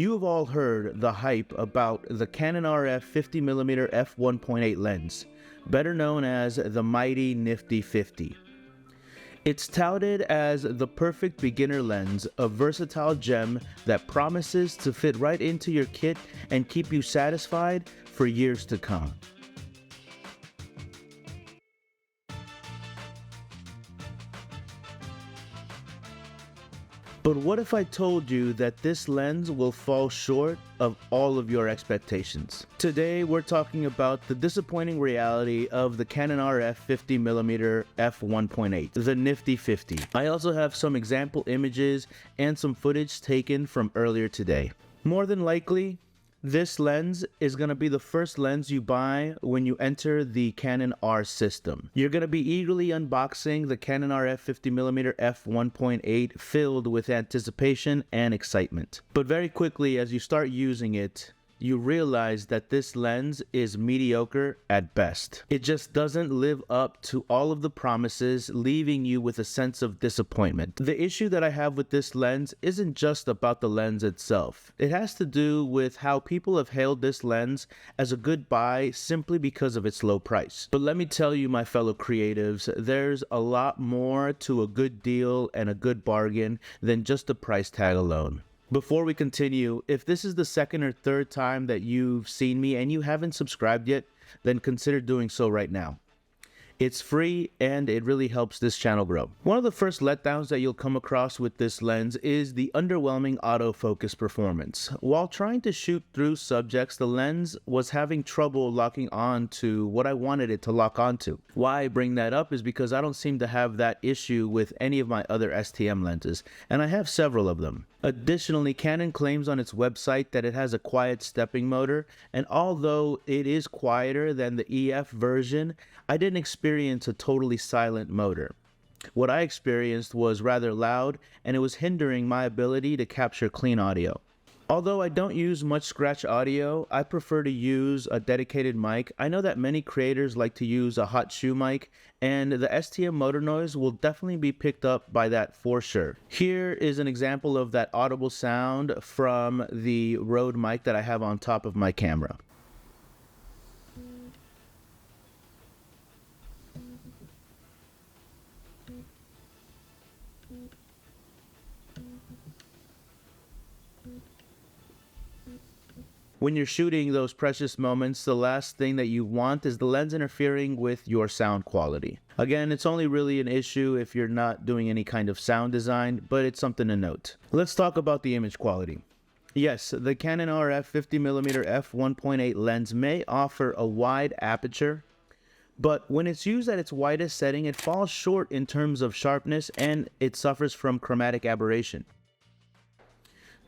You have all heard the hype about the Canon RF 50mm f1.8 lens, better known as the mighty nifty 50. It's touted as the perfect beginner lens, a versatile gem that promises to fit right into your kit and keep you satisfied for years to come. But what if I told you that this lens will fall short of all of your expectations? Today we're talking about the disappointing reality of the Canon RF 50mm f1.8, the nifty 50. I also have some example images and some footage taken from earlier today. More than likely, this lens is going to be the first lens you buy when you enter the Canon R system. You're going to be eagerly unboxing the Canon RF 50mm f1.8 filled with anticipation and excitement. But very quickly as you start using it, you realize that this lens is mediocre at best. It just doesn't live up to all of the promises, leaving you with a sense of disappointment. The issue that I have with this lens isn't just about the lens itself. It has to do with how people have hailed this lens as a good buy simply because of its low price. But let me tell you, my fellow creatives, there's a lot more to a good deal and a good bargain than just the price tag alone. Before we continue, if this is the second or third time that you've seen me and you haven't subscribed yet, then consider doing so right now. It's free and it really helps this channel grow. One of the first letdowns that you'll come across with this lens is the underwhelming autofocus performance. While trying to shoot through subjects, the lens was having trouble locking on to what I wanted it to lock onto. Why I bring that up is because I don't seem to have that issue with any of my other STM lenses, and I have several of them. Additionally, Canon claims on its website that it has a quiet stepping motor, and although it is quieter than the EF version, I didn't experience a totally silent motor. What I experienced was rather loud, and it was hindering my ability to capture clean audio. Although I don't use much scratch audio, I prefer to use a dedicated mic. I know that many creators like to use a hot shoe mic, and the STM motor noise will definitely be picked up by that for sure. Here is an example of that audible sound from the Rode mic that I have on top of my camera. When you're shooting those precious moments, the last thing that you want is the lens interfering with your sound quality. Again, it's only really an issue if you're not doing any kind of sound design, but it's something to note. Let's talk about the image quality. Yes, the Canon RF 50mm f1.8 lens may offer a wide aperture, but when it's used at its widest setting, it falls short in terms of sharpness and it suffers from chromatic aberration.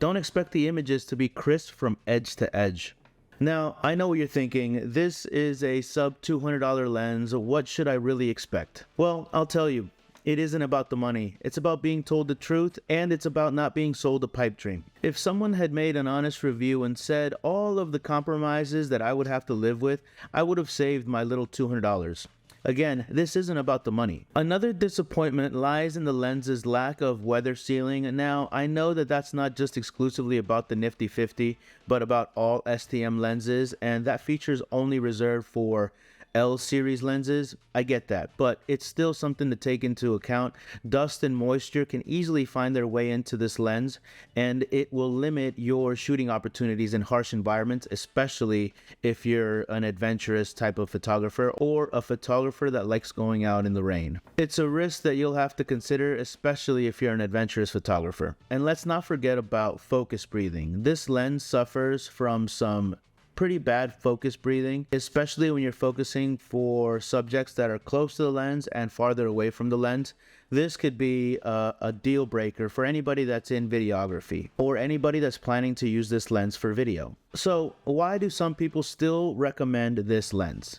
Don't expect the images to be crisp from edge to edge. Now, I know what you're thinking. This is a sub $200 lens. What should I really expect? Well, I'll tell you. It isn't about the money. It's about being told the truth, and it's about not being sold a pipe dream. If someone had made an honest review and said all of the compromises that I would have to live with, I would have saved my little $200. Again, this isn't about the money. Another disappointment lies in the lens's lack of weather sealing. Now, I know that that's not just exclusively about the nifty 50, but about all STM lenses, and that feature is only reserved for L series lenses. I get that, but it's still something to take into account. Dust and moisture can easily find their way into this lens, and it will limit your shooting opportunities in harsh environments, especially if you're an adventurous type of photographer or a photographer that likes going out in the rain. It's a risk that you'll have to consider, especially if you're an adventurous photographer. And let's not forget about focus breathing. This lens suffers from some pretty bad focus breathing, especially when you're focusing for subjects that are close to the lens and farther away from the lens. This could be a deal breaker for anybody that's in videography or anybody that's planning to use this lens for video. So why do some people still recommend this lens?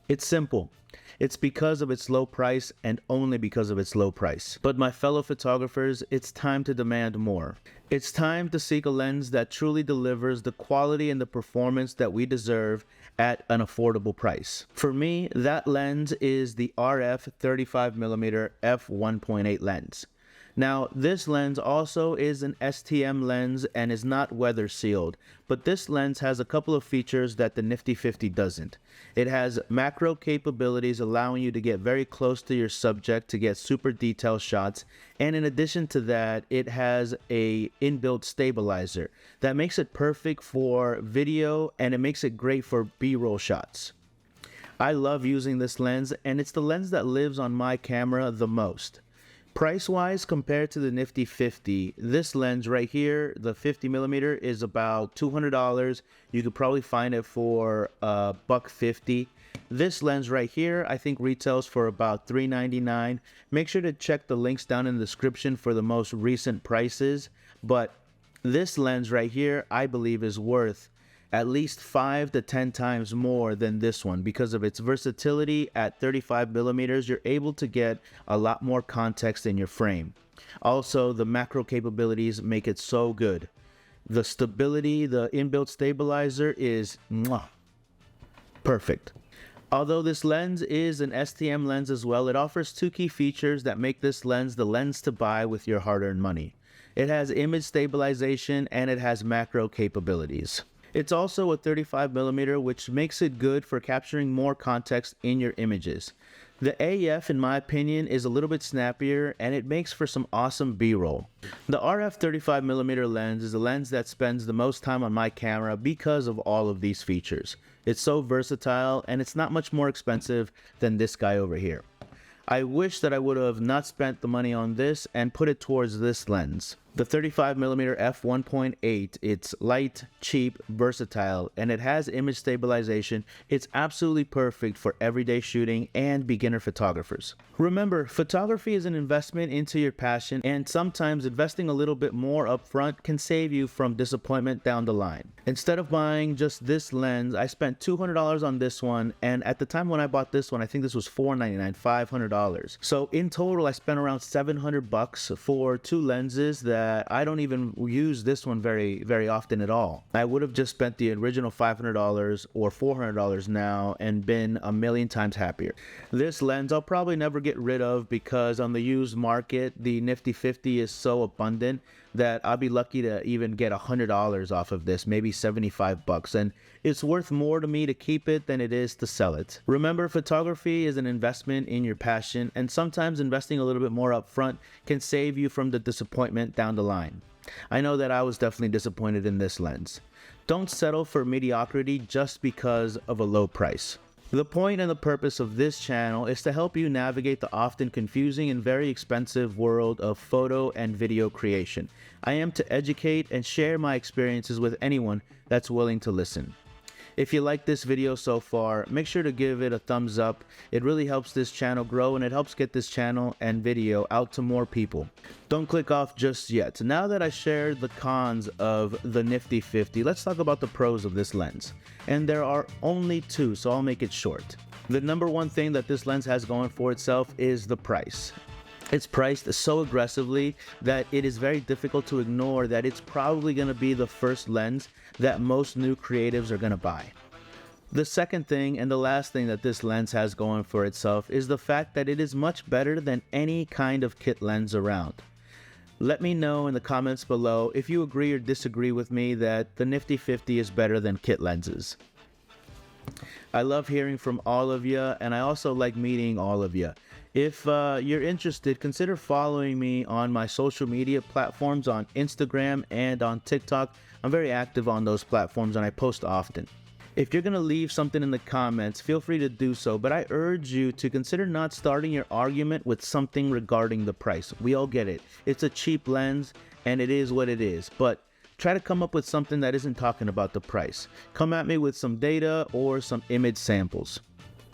It's simple. It's because of its low price and only because of its low price. But my fellow photographers, it's time to demand more. It's time to seek a lens that truly delivers the quality and the performance that we deserve at an affordable price. For me, that lens is the RF 35mm f1.8 lens. Now, this lens also is an STM lens and is not weather sealed, but this lens has a couple of features that the Nifty 50 doesn't. It has macro capabilities allowing you to get very close to your subject to get super detailed shots, and in addition to that, it has a inbuilt stabilizer that makes it perfect for video and it makes it great for B-roll shots. I love using this lens, and it's the lens that lives on my camera the most. Price-wise, compared to the Nifty 50, this lens right here, the 50mm, is about $200. You could probably find it for $150. This lens right here, I think retails for about $399. Make sure to check the links down in the description for the most recent prices. But this lens right here, I believe, is worth at least 5 to 10 times more than this one because of its versatility. At 35mm, you're able to get a lot more context in your frame. Also, the macro capabilities make it so good. The stability, the inbuilt stabilizer is perfect. Although this lens is an STM lens as well, it offers two key features that make this lens the lens to buy with your hard-earned money. It has image stabilization and it has macro capabilities. It's also a 35mm, which makes it good for capturing more context in your images. The AF, in my opinion, is a little bit snappier and it makes for some awesome B-roll. The RF 35mm lens is a lens that spends the most time on my camera because of all of these features. It's so versatile and it's not much more expensive than this guy over here. I wish that I would have not spent the money on this and put it towards this lens. The 35mm F1.8, it's light, cheap, versatile, and it has image stabilization. It's absolutely perfect for everyday shooting and beginner photographers. Remember, photography is an investment into your passion, and sometimes investing a little bit more upfront can save you from disappointment down the line. Instead of buying just this lens, I spent $200 on this one, and at the time when I bought this one, I think this was $499, $500. So in total, I spent around $700 for two lenses that I don't even use this one very often at all. I would have just spent the original $500 or $400 now and been a million times happier. This lens I'll probably never get rid of because on the used market, the Nifty 50 is so abundant that I'll be lucky to even get $100 off of this, maybe $75, and it's worth more to me to keep it than it is to sell it. Remember, photography is an investment in your passion, and sometimes investing a little bit more upfront can save you from the disappointment down the line. I know that I was definitely disappointed in this lens. Don't settle for mediocrity just because of a low price. The point and the purpose of this channel is to help you navigate the often confusing and very expensive world of photo and video creation. I am to educate and share my experiences with anyone that's willing to listen. If you like this video so far, make sure to give it a thumbs up. It really helps this channel grow and it helps get this channel and video out to more people. Don't click off just yet. Now that I shared the cons of the Nifty 50, let's talk about the pros of this lens. And there are only two, so I'll make it short. The number one thing that this lens has going for itself is the price. It's priced so aggressively that it is very difficult to ignore that it's probably going to be the first lens that most new creatives are going to buy. The second thing and the last thing that this lens has going for itself is the fact that it is much better than any kind of kit lens around. Let me know in the comments below if you agree or disagree with me that the Nifty 50 is better than kit lenses. I love hearing from all of you, and I also like meeting all of you. If you're interested, consider following me on my social media platforms on Instagram and on TikTok. I'm very active on those platforms and I post often. If you're going to leave something in the comments, feel free to do so, but I urge you to consider not starting your argument with something regarding the price. We all get it. It's a cheap lens and it is what it is, but try to come up with something that isn't talking about the price. Come at me with some data or some image samples.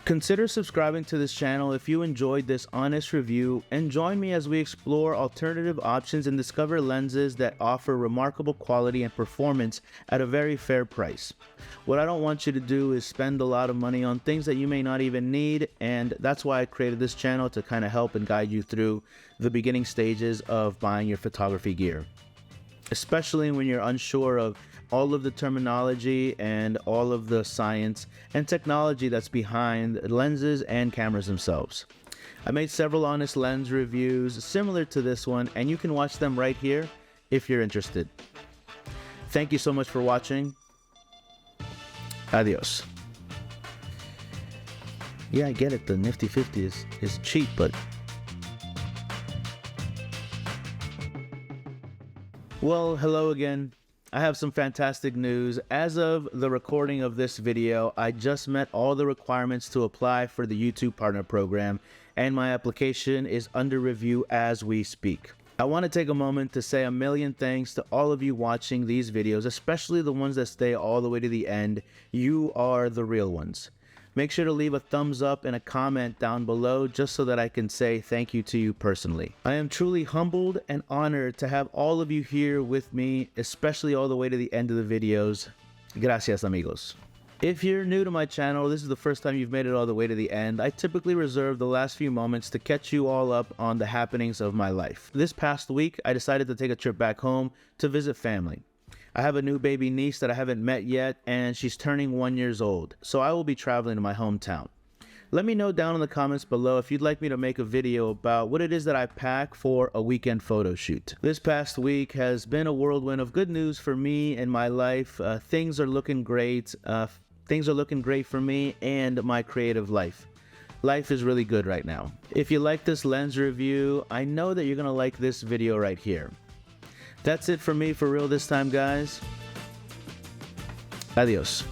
Consider subscribing to this channel if you enjoyed this honest review, and join me as we explore alternative options and discover lenses that offer remarkable quality and performance at a very fair price. What I don't want you to do is spend a lot of money on things that you may not even need, and that's why I created this channel, to kind of help and guide you through the beginning stages of buying your photography gear, especially when you're unsure of all of the terminology and all of the science and technology that's behind lenses and cameras themselves. I made several honest lens reviews similar to this one, and you can watch them right here if you're interested. Thank you so much for watching. Adios. Yeah, I get it, the Nifty 50 is cheap, but... Well, hello again. I have some fantastic news. As of the recording of this video, I just met all the requirements to apply for the YouTube Partner Program, and my application is under review as we speak. I want to take a moment to say a million thanks to all of you watching these videos, especially the ones that stay all the way to the end. You are the real ones. Make sure to leave a thumbs up and a comment down below just so that I can say thank you to you personally. I am truly humbled and honored to have all of you here with me, especially all the way to the end of the videos. Gracias, amigos. If you're new to my channel, this is the first time you've made it all the way to the end, I typically reserve the last few moments to catch you all up on the happenings of my life. This past week, I decided to take a trip back home to visit family. I have a new baby niece that I haven't met yet, and she's turning 1 year old, so I will be traveling to my hometown. Let me know down in the comments below if you'd like me to make a video about what it is that I pack for a weekend photo shoot. This past week has been a whirlwind of good news for me and my life. Things are looking great. Things are looking great for me and my creative life. Life is really good right now. If you like this lens review, I know that you're gonna like this video right here. That's it for me for real this time, guys. Adios.